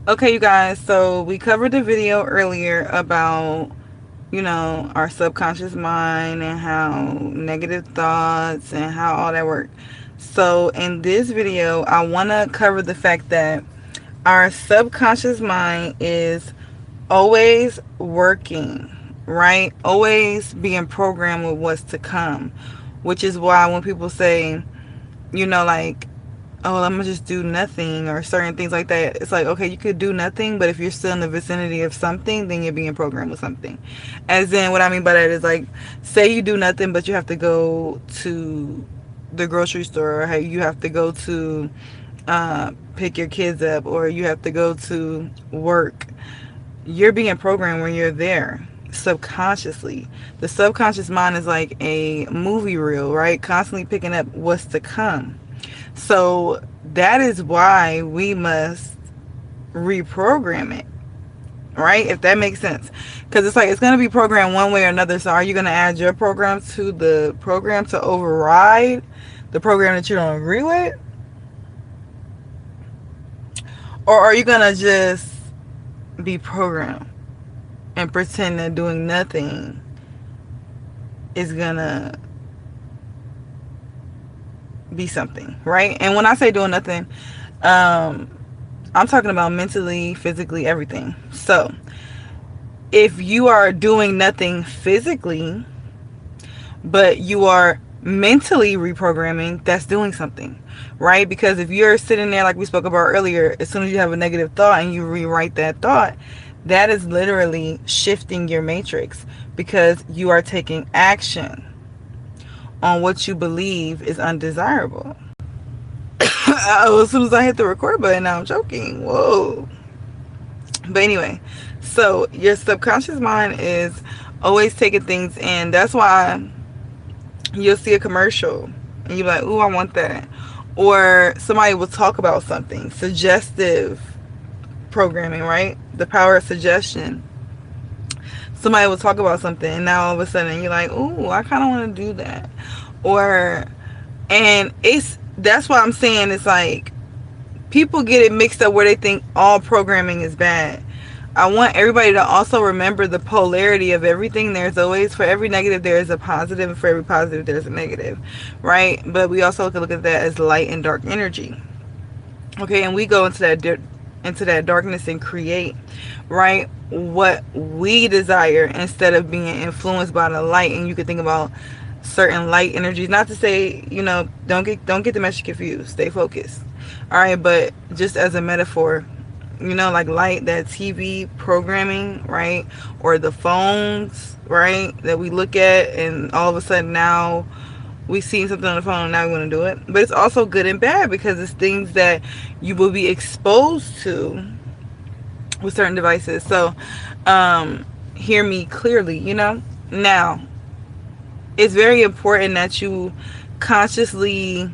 Okay, you guys, so we covered the video earlier about, our subconscious mind and how negative thoughts and how all that work. So in this video, I want to cover the fact that our subconscious mind is always working, right? Always being programmed with what's to come, which is why when people say, like, oh, I'm gonna just do nothing or certain things like that. It's like, okay, you could do nothing, but if you're still in the vicinity of something, then you're being programmed with something. As in, what I mean by that is like, say you do nothing, but you have to go to the grocery store, or you have to go to pick your kids up, or you have to go to work. You're being programmed when you're there subconsciously. The subconscious mind is like a movie reel, right? Constantly picking up what's to come. So that is why we must reprogram it, right? If that makes sense. Because it's like it's going to be programmed one way or another. So are you going to add your program to the program to override the program that you don't agree with? Or are you going to just be programmed and pretend that doing nothing is going to be something, right? And when I say doing nothing, I'm talking about mentally, physically, everything. So if you are doing nothing physically, but you are mentally reprogramming, that's doing something, right? Because if you're sitting there, like we spoke about earlier, as soon as you have a negative thought and you rewrite that thought, that is literally shifting your matrix, because you are taking action on what you believe is undesirable. As soon as I hit the record button, now I'm joking. Whoa. But anyway, so your subconscious mind is always taking things in. That's why you'll see a commercial and you're like, ooh, I want that. Or somebody will talk about something. Suggestive programming, right? The power of suggestion. Somebody will talk about something and now all of a sudden you're like, ooh, I kind of want to do that. And that's why I'm saying it's like people get it mixed up where they think all programming is bad. I want everybody to also remember the polarity of everything. There's always, for every negative there is a positive, and for every positive there's a negative, right? But we also can look at that as light and dark energy. Okay, and we go into that darkness and create, right, what we desire instead of being influenced by the light. And you could think about certain light energies, not to say, don't get the message confused, stay focused, all right? But just as a metaphor, like light, that TV programming, right? Or the phones, right, that we look at and all of a sudden now we see something on the phone and now we want to do it. But it's also good and bad, because it's things that you will be exposed to with certain devices. So hear me clearly. Now it's very important that you consciously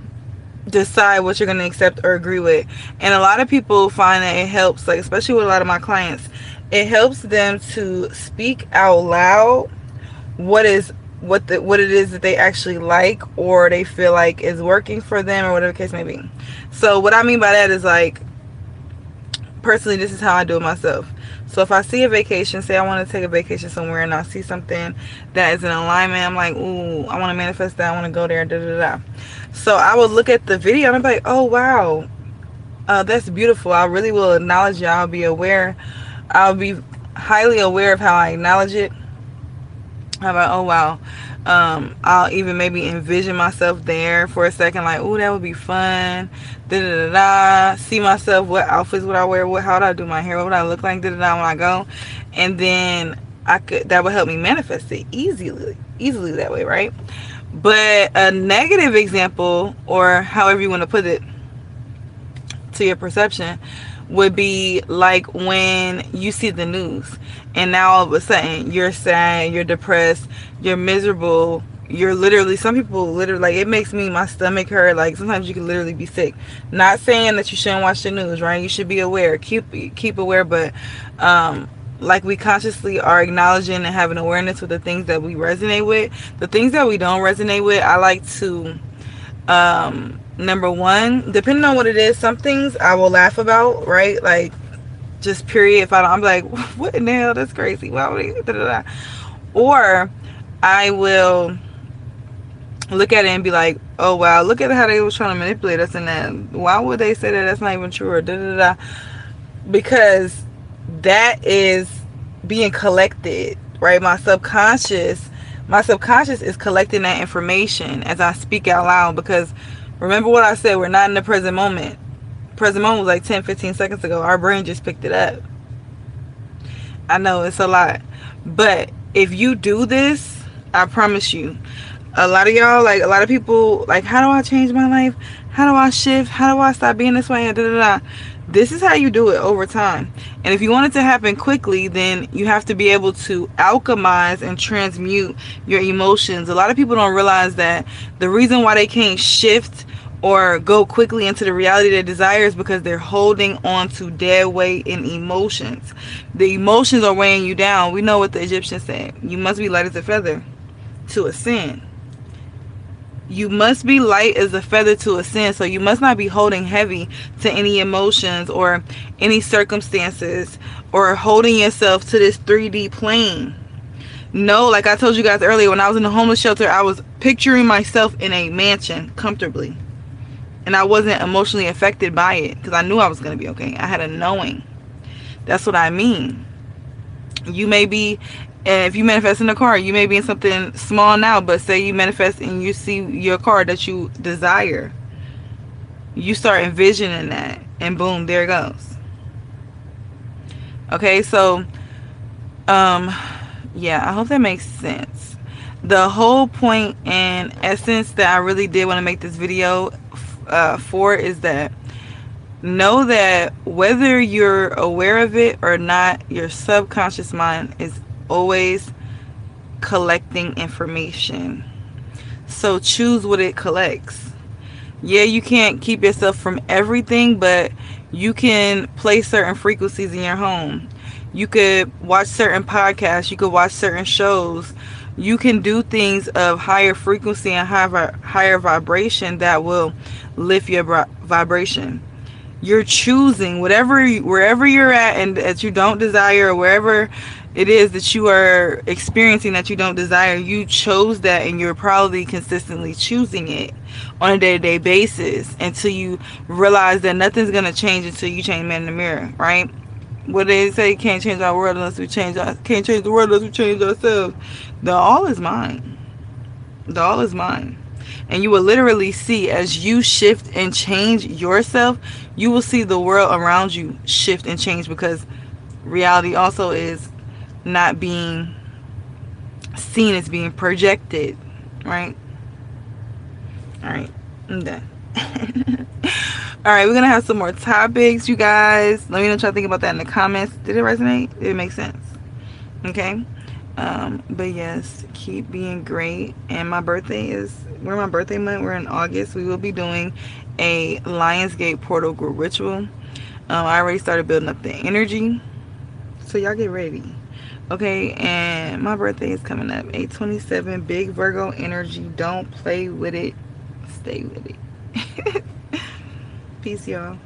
decide what you're going to accept or agree with. And a lot of people find that it helps, like especially with a lot of my clients, it helps them to speak out loud what it is that they actually like, or they feel like is working for them, or whatever the case may be. So what I mean by that is, like, personally, this is how I do it myself. So if I see a vacation, say I want to take a vacation somewhere, and I see something that is in alignment, I'm like, ooh, I want to manifest that, I want to go there, da da da. So I will look at the video and I'm like, oh wow, that's beautiful. I really will acknowledge it. I'll be highly aware of how I acknowledge it. I'm like, oh wow. I'll even maybe envision myself there for a second, like, ooh, that would be fun, da da da da. See myself, what outfits would I wear, how would I do my hair, what would I look like, da da da, when I go. And then that would help me manifest it easily that way, right? But a negative example, or however you want to put it to your perception, would be like when you see the news and now all of a sudden you're sad, you're depressed, you're miserable, you're literally, some people literally, like, it makes my stomach hurt. Like, sometimes you can literally be sick. Not saying that you shouldn't watch the news, right? You should be aware, keep aware, but like, we consciously are acknowledging and having awareness with the things that we resonate with. The things that we don't resonate with, I like to number one, depending on what it is, some things I will laugh about, right? Like, Just period. If I don't, I'm like, what in the hell? That's crazy. Why would they? Da, da, da. Or I will look at it and be like, oh wow, look at how they was trying to manipulate us in that. Why would they say that? That's not even true. Or da da da. Because that is being collected, right? My subconscious is collecting that information as I speak out loud. Because remember what I said, we're not in the present moment. Present moment was like 10-15 seconds ago. Our brain just picked it up. I know it's a lot, but if you do this, I promise you, a lot of y'all, like a lot of people, like, how do I change my life? How do I shift? How do I stop being this way? Da, da, da. This is how you do it over time. And if you want it to happen quickly, then you have to be able to alchemize and transmute your emotions. A lot of people don't realize that the reason why they can't shift or go quickly into the reality they desire is because they're holding on to dead weight in emotions. The emotions are weighing you down. We know what the Egyptians said. You must be light as a feather to ascend. You must be light as a feather to ascend. So you must not be holding heavy to any emotions or any circumstances or holding yourself to this 3D plane. No, like I told you guys earlier, when I was in the homeless shelter, I was picturing myself in a mansion comfortably. And I wasn't emotionally affected by it because I knew I was going to be okay. I had a knowing. That's what I mean. You may be, if you manifest in a car, you may be in something small now, but say you manifest and you see your car that you desire. You start envisioning that, and boom, there it goes. Okay, so, yeah, I hope that makes sense. The whole point and essence that I really did want to make this video for is that know that whether you're aware of it or not, your subconscious mind is always collecting information. So choose what it collects. Yeah, you can't keep yourself from everything, but you can play certain frequencies in your home. You could watch certain podcasts. You could watch certain shows. You can do things of higher frequency and higher vibration that will lift your vibration. You're choosing wherever you're at and that you don't desire, or wherever it is that you are experiencing that you don't desire, you chose that, and you're probably consistently choosing it on a day-to-day basis until you realize that nothing's going to change until you change man in the mirror, right? What they say, can't change our world unless we change can't change the world unless we change ourselves. The all is mine. The all is mine. And you will literally see, as you shift and change yourself, you will see the world around you shift and change, because reality also is not being seen, as being projected, right? All right, I'm done. All right, we're gonna have some more topics, you guys. Let me know what y'all think about that in the comments. Did it resonate? Did it make sense? Okay. But yes, keep being great. And my birthday is, we're in my birthday month. We're in August. We will be doing a Lionsgate portal group ritual. I already started building up the energy, so y'all get ready. Okay, and my birthday is coming up, 8/27, big Virgo energy. Don't play with it, stay with it. Peace, y'all.